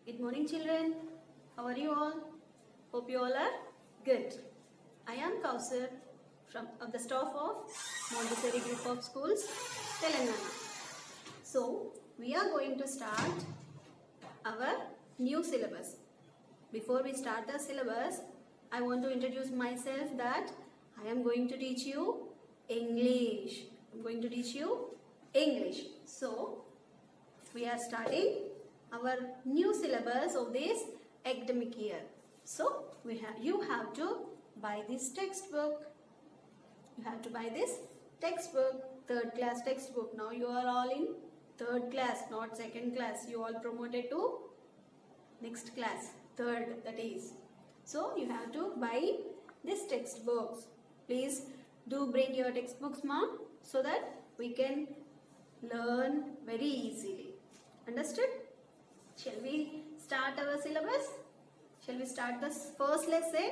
Good morning, children. How are you all? Hope you all are good. I am Kausar from the staff of Montessori Group of Schools, Telangana. So, we are going to start our new syllabus. Before we start the syllabus, I want to introduce myself that I am going to teach you English. I'm going to teach you English. So, we are starting our new syllabus of this academic year. So, you have to buy this textbook. You have to buy this textbook, third class textbook. Now you are all in third class, not second class. You all promoted to next class, third that is. So, you have to buy this textbooks. Please do bring your textbooks, mom, so that we can learn very easily. Understood? Shall we start our syllabus? Shall we start the first lesson?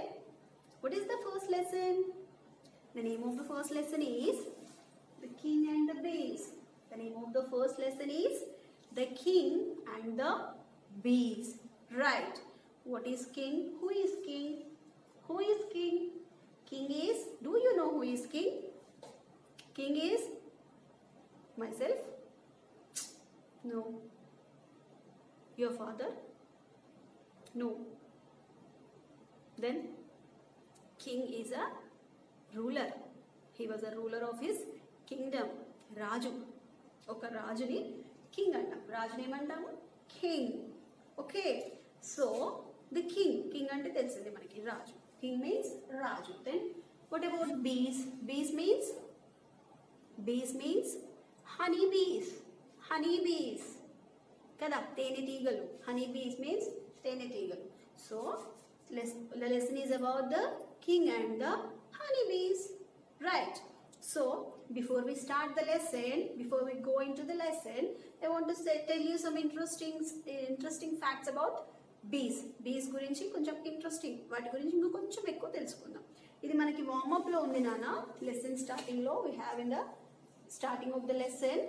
What is the first lesson? The name of the first lesson is The King and the Bees. The name of the first lesson is The King and the Bees. Right. What is king? Who is king? Who is king? King is, do you know who is king? King is myself? No. Your father? No. Then king is a ruler. He was a ruler of his kingdom. Raju. Oka Rajuni king antam. Rajuni emantamu king. Okay. So the king. King ante telusindi manaki Raju. King means Raju. Then what about bees? Bees means honey bees. Honey bees. Kada teeneteegalu. Honey bees means teeneteegalu. So the lesson is about the king and the honey bees. Right. So before we start the lesson, before we go into the lesson, I want to tell you some interesting facts about bees. Bees గురించి కొంచెం interesting, వాటి గురించి ఇంకా కొంచెం ఎక్కువ తెలుసుకుందాం. ఇది మనకి వార్మప్ లో ఉంది నాన్న. లెసన్ స్టార్టింగ్ లో we have in the starting of the lesson.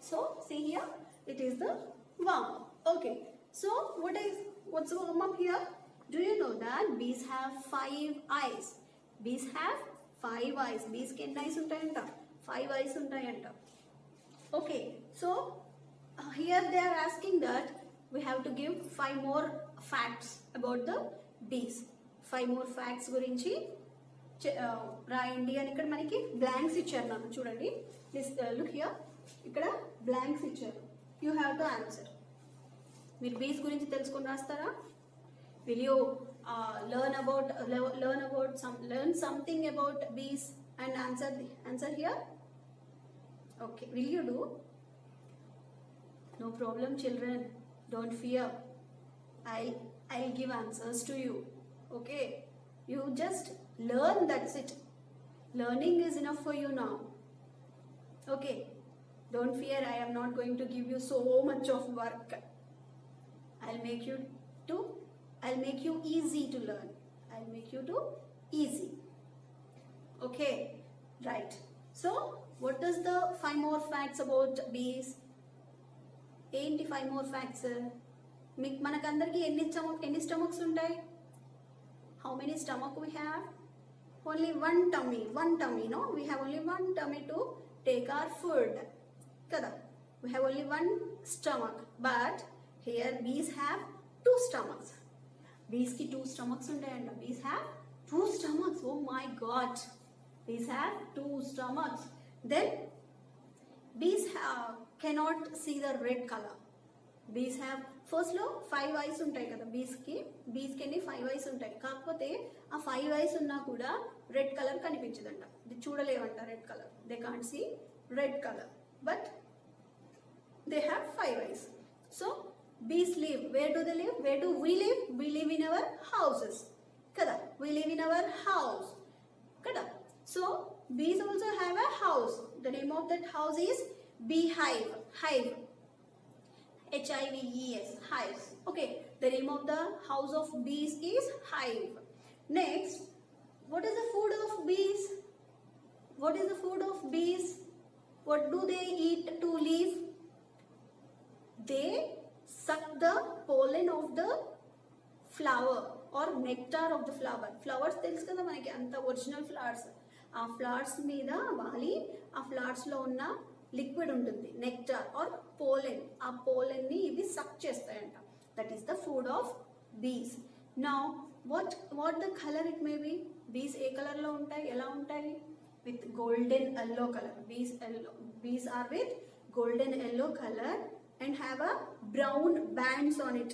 So see here, it is the warm up. Okay. So what's the warm up here? Do you know that bees have 5 eyes? Bees have 5 eyes. Bees కి ఎన్ని eyes ఉంటాయంట? 5 eyes ఉంటాయంట. Okay. So here they are asking that we have to give 5 more facts about the bees. 5 more facts గురించి రాయండి అని ఇక్కడ మనకి blanks ఇచ్చారు నాకు. చూడండి, ప్లీజ్ లుక్ హియర్. ఇక్కడ బ్లాంక్స్ ఇచ్చారు. You have to answer. మీరు బీస్ గురించి తెలుసుకొని రాస్తారా? Will you learn something about bees and answer here? Okay, will you do? No problem, children. Don't fear. I'll give answers to you. Okay, you just learn, that's it. Learning is enough for you now. Okay, don't fear. I am not going to give you so much of work. I'll make you easy to learn. I'll make you to easy. Okay, right. So what is the 5 more facts about bees? ఏంటి 5 more facts? మనకందరికి ఎన్ని stomachs ఉంటాయి? How many stomach we have? Only one tummy, no? We have only one tummy to take our food. Kada? We have only one stomach. But here bees have 2 stomachs. Bees ki 2 stomachs ఉంటాయంట. Bees have 2 stomachs. Oh my God. Bees have 2 stomachs. Then bees cannot see the red color. Bees have first లో 5 eyes ఉంటాయి కదా. bees కి ఎన్ని 5 eyes ఉంటాయి. కాకపోతే ఆ 5 eyes ఉన్నా కూడా రెడ్ కలర్ కనిపించదంట. ఇది చూడలేవంట red colour. They can't see red colour, but they have 5 eyes. So bees live. Where do they live? Where do we live? We live in our houses. Kada? We live in our house. Kada? So bees also have a house. The name of that house is beehive. Hive. Hives. Hives. Okay. The name of the house of bees is hive. Next, what is the food of bees? What is the food of bees? What do they eat to live? They suck the pollen of the flower or nectar of the flower. Flowers తెలుసు కదా మనకి, అంత original flowers, ఆ flowers మీద వాలి ఆ ఫ్లవర్స్లో ఉన్న liquid ఉంటుంది, నెక్టార్ ఆర్ పోలెన్. ఆ పోలెన్ని ఇవి సక్ చేస్తాయంట. That is the food of bees. Now what the colour it may be? Bees ఏ కలర్లో ఉంటాయి, ఎలా ఉంటాయి? With golden yellow colour. Bees are with golden yellow color and have a brown bands on it.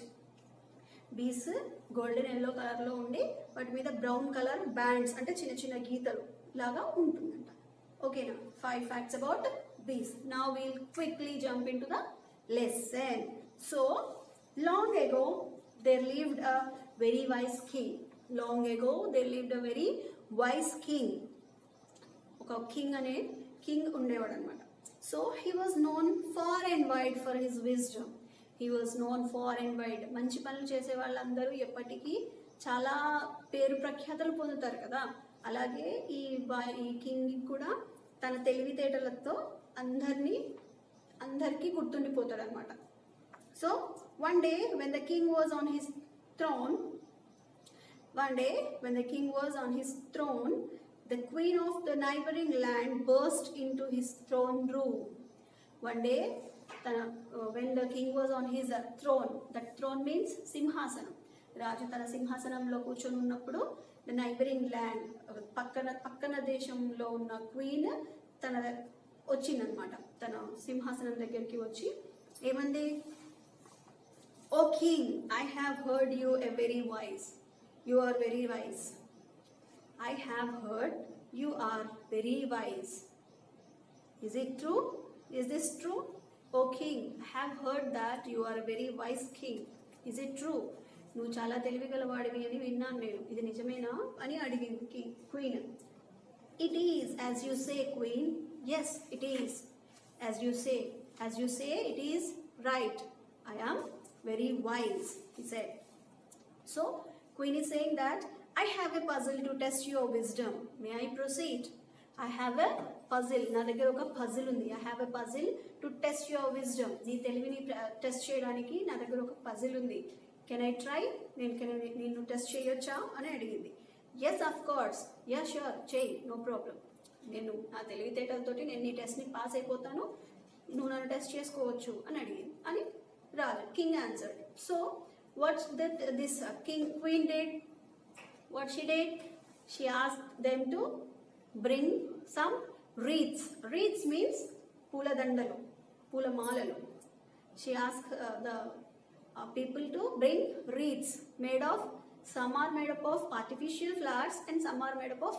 బీస్ golden yellow కలర్లో ఉండి వాటి మీద బ్రౌన్ కలర్ బ్యాండ్స్ అంటే చిన్న చిన్న గీతలు లాగా ఉంటుందంట. ఓకేనా? 5 facts about bees. Now we'll quickly jump into the lesson. So, long ago there lived a very wise king. Long ago there lived a very wise king. ఒక కింగ్ అనే king ఉండేవాడు అనమాట. So he was known far and wide for his wisdom. He was known far and wide. మంచి పనులు చేసే వాళ్ళందరూ ఎప్పటికీ చాలా పేరు ప్రఖ్యాతలు పొందుతారు కదా, అలాగే ఈ కింగ్ కూడా తన తెలివితేటలతో అందరికీ గుర్తుండిపోతాడు అనమాట. So one day when the king was on his throne, the queen of the neighboring land burst into his throne room. One day, when the king was on his throne, that throne means సింహాసనం. రాజు తన సింహాసనంలో కూర్చొని ఉన్నప్పుడు the neighbouring land, పక్కన దేశంలో ఉన్న queen వచ్చిందనమాట. తన సింహాసనం దగ్గరికి వచ్చి ఏమంది? O king, I have heard you a very wise. You are very wise. I have heard you are very wise. Is it true? Is this true? O king, I have heard that you are a very wise king. Is it true? నువ్వు చాలా తెలివిగలవాడివి అని విన్నాను నేను, ఇది నిజమేనా అని అడిగింది queen. It is as you say, queen. Yes, it is as you say. As you say, it is right. I am very wise, he said. So queen is saying that I have a puzzle to test your wisdom. May I proceed? I have a puzzle. నా దగ్గర ఒక puzzle ఉంది. I have a puzzle to test your wisdom. నీ తెలివిని test చేయడానికి నా దగ్గర ఒక పజిల్ ఉంది. Can I try? నేను టెస్ట్ చేయొచ్చా అని అడిగింది. Yes, of course. Yeah, sure. చేయి, no problem. నేను నా తెలివితేటలతోటి నేను నీ టెస్ట్ని పాస్ అయిపోతాను, నువ్వు నన్ను టెస్ట్ చేసుకోవచ్చు అని అడిగింది అని రాజు king answered. So what's that this queen did? What she did? She asked them to bring some wreaths. Wreaths means pula dandalu, pula malalu. She asked the people to bring wreaths made of, some are made up of artificial flowers and some are made up of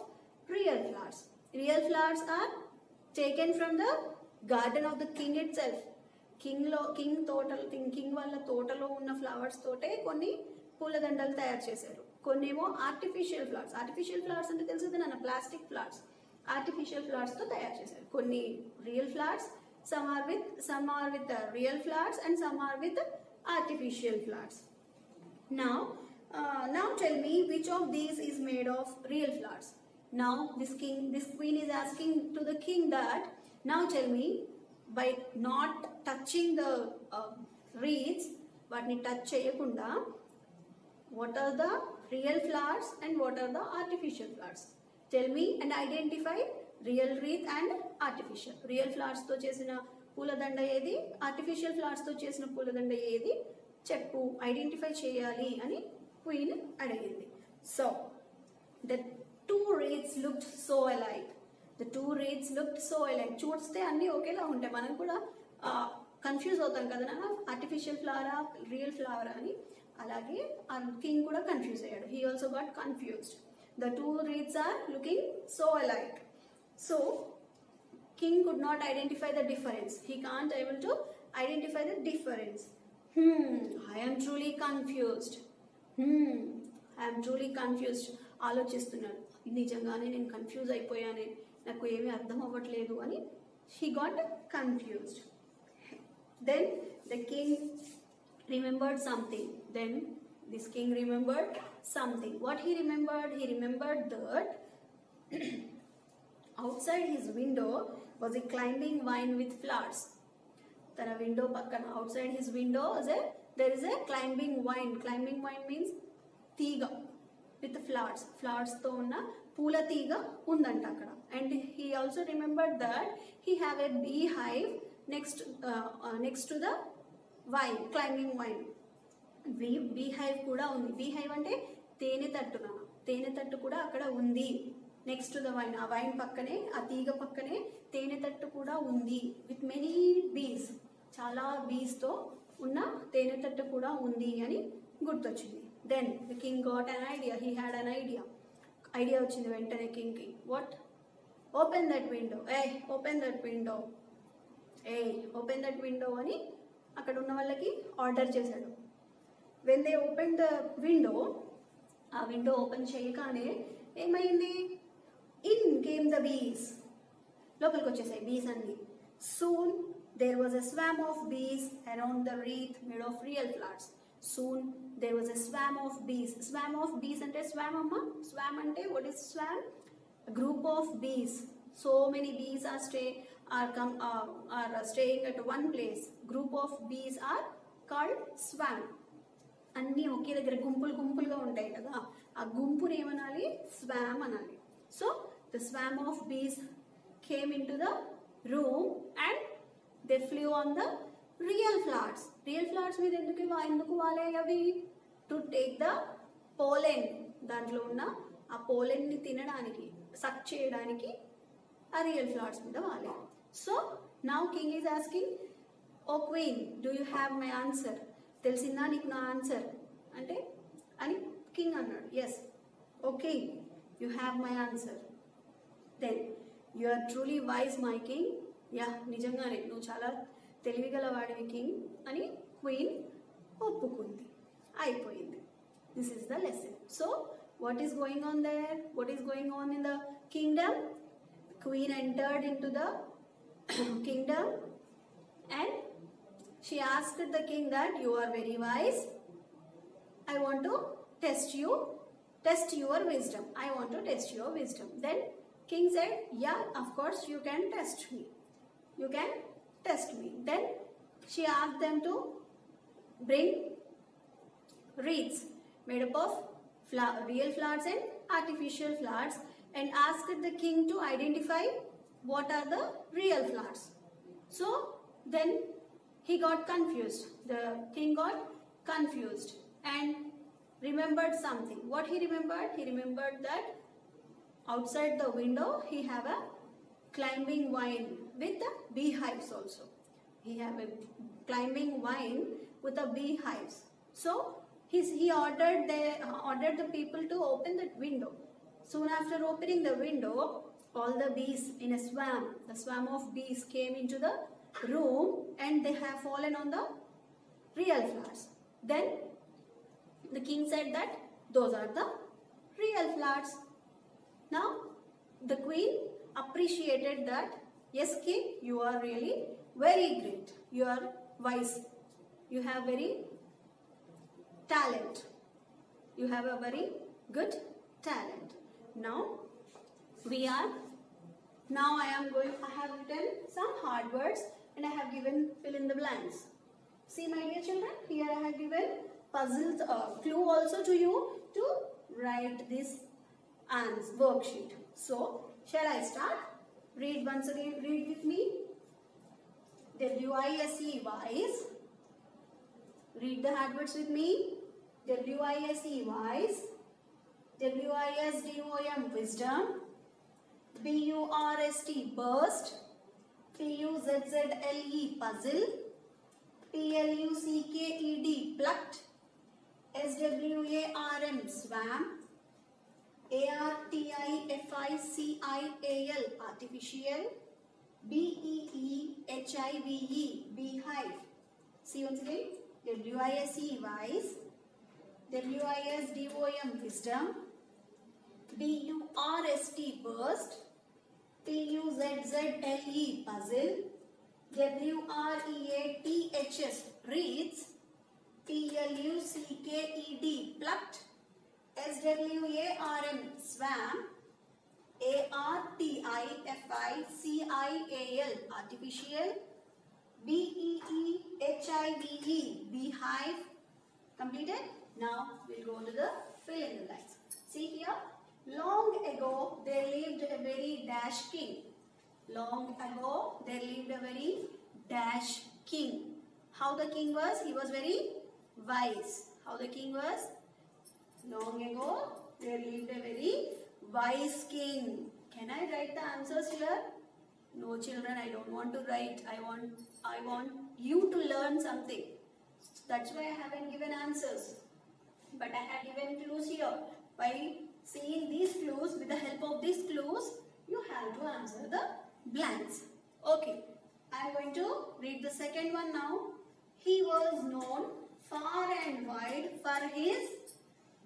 real flowers. Real flowers are taken from the garden of the king itself. King వాళ్ళ తోటలో ఉన్న flowers తోటే కొన్ని పూలదండలు తయారు చేశారు. కొన్నేమో artificial flowers. Artificial flowers అంటే తెలుసు కదా, ప్లాస్టిక్ ఫ్లవర్స్. ఆర్టిఫిషియల్ ఫ్లవర్స్తో తయారు చేశారు. కొన్ని real flowers, some are with real flowers and some are with artificial flowers. Now tell me which of these is made of real flowers. Now this queen is asking to the king that, now tell me, by not touching the wreaths, వాటిని touch చేయకుండా, what are the real flowers and what are the artificial flowers? Tell me and identify real wreath and artificial. Real flowers తో చేసిన పూలదండ ఏది, artificial flowers తో చేసిన పూలదండ ఏది చెప్పు, ఐడెంటిఫై చేయాలి అని క్వీన్ అడిగింది. So the two wreaths looked so alike. చూస్తే అన్నీ ఒకేలా ఉంటాయి. మనం కూడా కన్ఫ్యూజ్ అవుతాం కదా నాన్న, ఆర్టిఫిషియల్ ఫ్లవరా రియల్ ఫ్లవరా అని. అలాగే ఆ కింగ్ కూడా కన్ఫ్యూజ్ అయ్యాడు. He also got confused. The two wreaths are looking so alike. So king could not identify the difference. He can't able to identify the difference. I am truly confused. ఆలోచిస్తున్నాడు, నిజంగానే నేను confuse అయిపోయానే, నాకు ఏమీ అర్థం అవ్వట్లేదు అని. he got confused. Then the king remembered something. This king remembered something. What he remembered? He remembered that outside his window was a climbing vine with flowers. తన window పక్కన, outside his window was a there is a climbing vine. Climbing vine means తీగ with flowers తో ఉన్న పూల తీగ ఉందంట అక్కడ. And he also remembered that he have a beehive next to the vine, climbing vine. beehive కూడా ఉంది. beehive అంటే తేనె తట్టు కూడా అక్కడ ఉంది. నెక్స్ట్ టు ద వైన్, ఆ వైన్ పక్కనే, ఆ తీగ పక్కనే తేనె తట్టు కూడా ఉంది. విత్ మెనీ బీస్, చాలా బీస్తో ఉన్న తేనె తట్టు కూడా ఉంది అని గుర్తొచ్చింది. Then the king got an idea. He had an idea వచ్చింది వెంటనే కింగ్కి. What? Open that window, open that window, open that window అని అక్కడ ఉన్న వాళ్ళకి ఆర్డర్ చేశాడు. When they open the window, ఆ విండో ఓపెన్ చేయగానే ఏమైంది? ఇన్ కేమ్ ద బీస్. లోపలికి వచ్చేసాయి బీస్ అన్ని. Soon there was a swarm of bees around the wreath made of real flowers. Soon there was a swarm of bees. Swarm of bees అంటే swarm అమ్మ. Swarm అంటే what is swarm? Group of bees. So many bees are staying at one place. Group of bees are called swarm. అన్నీ ఒకే దగ్గర గుంపులుగా ఉంటాయి కదా, ఆ గుంపుని ఏమనాలి? స్వామ్ అనాలి. సో ద స్వామ్ ఆఫ్ బీస్ came in to the room and they flu on the real flowers. Real flowers మీద ఎందుకు వాలే అవి? To take the pollen. దాంట్లో ఉన్న ఆ పోలెన్ని తినడానికి, సక్ చేయడానికి ఆ రియల్ ఫ్లవర్స్ మీద వాలే. So now king is asking, oh queen, do you have my answer? తెలిసిందా నీకు నా ఆన్సర్ అంటే అని కింగ్ అన్నాడు. Yes, okay, you have my answer. Then you are truly wise my king. Yeah, నిజంగానే నువ్వు చాలా తెలివిగల వాడివి కింగ్ అని క్వీన్ ఒప్పుకుంది. అయిపోయింది. This is the lesson. So what is going on there? What is going on in the kingdom? Queen entered into the kingdom and she asked the king that you are very wise. I want to test your wisdom. I want to test your wisdom. Then king said, yeah, of course you can test me. You can test me. Then she asked them to bring wreaths made up of real flowers and artificial flowers and asked the king to identify what are the real flowers. So then he got confused. The king got confused and remembered something. What he remembered? He remembered that outside the window he have a climbing vine with the beehives also. He have a climbing vine with the beehives. So he ordered the people to open that window. Soon after opening the window, all the bees in a swarm, the swarm of bees came into the room and they have fallen on the real flowers. Then the king said that those are the real flowers. Now the queen appreciated that, yes king, you are really very great, you are wise, you have very talent, you have a very good talent. Now I have written some hard words and I have given fill in the blanks. See my dear children, here I have given puzzles, clue also to you to write this worksheet. So shall I start? Read once again, read with me. W-I-S-E, wise. Read the hard words with me. W-I-S-E, wise. W-I-S-D-O-M, wisdom. B-U-R-S-T, burst. P-U-Z-Z-L-E, puzzle. P-L-U-C-K-E-D, plucked. S-W-A-R-M, swam. A-R-T-I-F-I-C-I-A-L, artificial. B-E-E-H-I-V-E, beehive. See once again. W-I-S-E, wise. W-I-S-D-O-M, wisdom. B-U-R-S-T, burst. P-U-Z-Z-L-E, puzzle. W-R-E-A-T-H-S, wreaths. P-L-U-C-K-E-D, plucked. S-W-A-R-M, swam. A-R-T-I-F-I-C-I-A-L, artificial. B-E-E-H-I BIVE, beehive. Completed? Now we'll go to the fill in the blanks. See here, long ago there lived a very dash king. Long ago there lived a very dash king. How the king was? He was very wise. How the king was? Long ago there lived a very wise king. Can I write the answers here? No children, I don't want to write. I want you to learn something. That's why I haven't given answers. But I have given clues here. By seeing these clues, with the help of these clues, you have to answer the blanks. Okay, I am going to read the second one now. He was known far and wide for his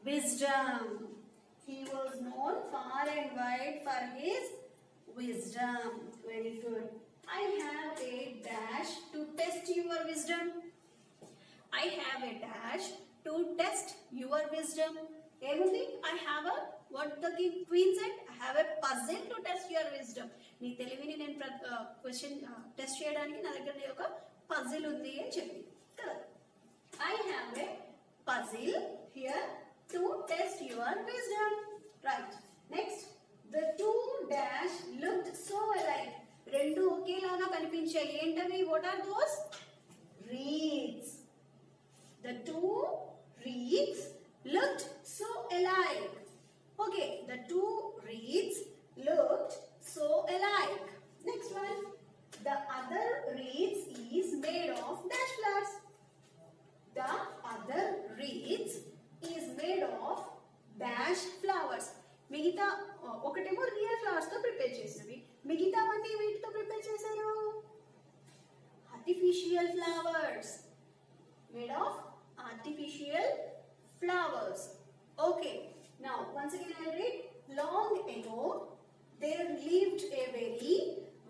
wisdom. He was known far and wide for his wisdom. Very good. I have a dash to test your wisdom. I have a dash to test your wisdom. ఏముంది? I have a, what the queen said? I have a puzzle to test your wisdom. నీ తెలివిని నేను question test చేయడానికి నా దగ్గర ఒక puzzle ఉంది అని చెప్పి కదా. I have a puzzle here to test your wisdom. Right. Next, the two dash looked so alike. రెండు ఒకేలాగా కనిపించాయి. ఏంటవి? What are those? Reeds. The two reeds looked so alike. Okay, the two reeds looked so alike. Next one, the other reeds is made of dash flowers. The other reeds is made of dash flowers. మిగతా ఒకటేమో real flowers తో prepare చేసినవి, మిగతావన్నీ వీటితో prepare చేశారు artificial flowers. Made of artificial flowers. Okay, now once again I will read. Long ago there lived a very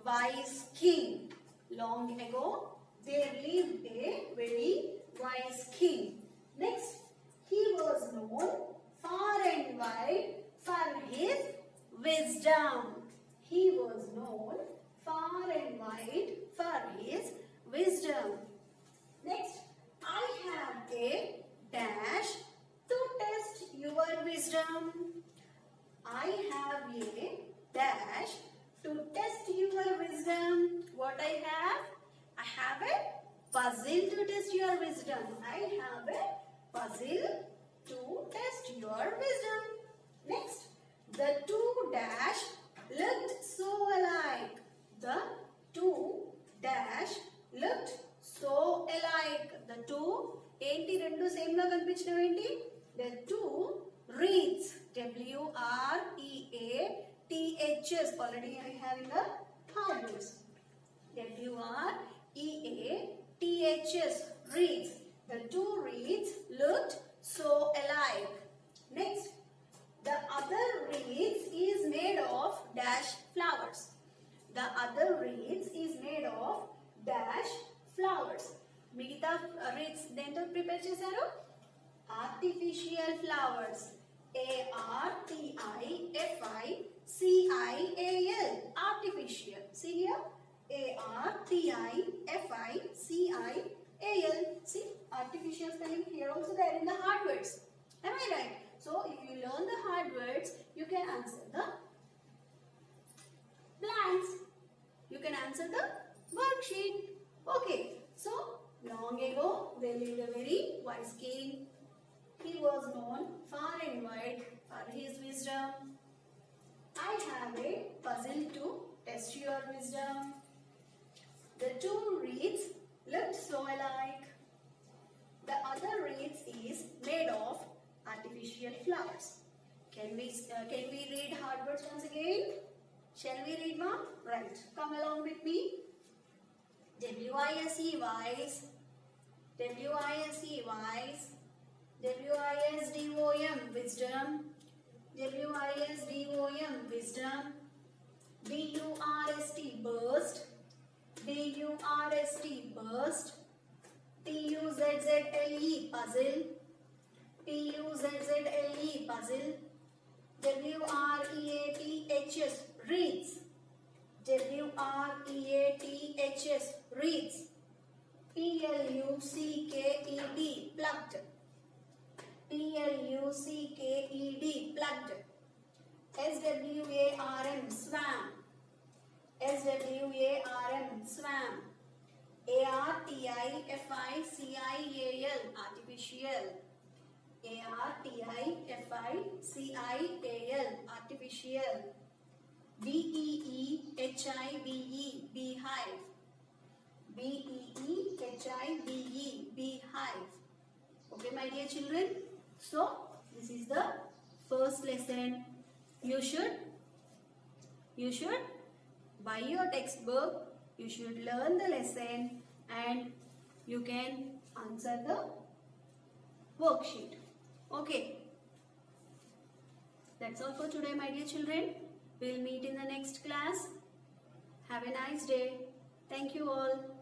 wise king. Long ago there lived a very wise king. Next, he was known far and wide for his wisdom. He was known far and wide for his wisdom. Next, I have a dash to test your wisdom. I have a dash to test your wisdom. What I have? I have a puzzle to test your wisdom. I have a puzzle to test your wisdom. Next, the two dash looked so alike. The two dash looked so alike. The two ఏంటి రెండు same గా కనిపించినవి ఏంటి? The two reeds. WREATHs. Already I have in the hard words. WREATHs. Reeds. The two reeds looked so alike. Next, the other reeds is made of dash flowers. The other reeds is made of dash flowers. మిగతా reads దేంతో prepare చేశారు? Artificial flowers. ARTIFICIAL. Artificial. See here. ARTIFICIAL. See, artificial spelling here also there in the hard words. Am I right? So if you learn the hard words, you can answer the blanks. You can answer the worksheet. Okay. So long ago there lived a very wise king. He was known far and wide for his wisdom. I have a puzzle to test your wisdom. The two reeds looked so alike. The other reeds is made of artificial flowers. Can we read hard words once again? Shall we read, ma'am? Right. Come along with me. WISE wise. WISE wise. WISDOM wisdom. WISDOM wisdom. BURST burst. BURST burst. PUZZLE puzzle. PUZZLE puzzle. WREATHs reeds. WREATHs reeds. PLANTS P-L-U-C-K-E-D, plucked. P-L-U-C-K-E-D, plucked. S-W-A-R-M, swam. S-W-A-R-M, swam. A-R-T-I-F-I-C-I-A-L, artificial. A-R-T-I-F-I-C-I-A-L, artificial. B-E-E-H-I-V-E, beehive. B-E-E-H-I-V-E, beehive. Okay, my dear children. So, this is the first lesson. You should buy your textbook. You should learn the lesson and you can answer the worksheet. Okay. That's all for today, my dear children. We'll meet in the next class. Have a nice day. Thank you all.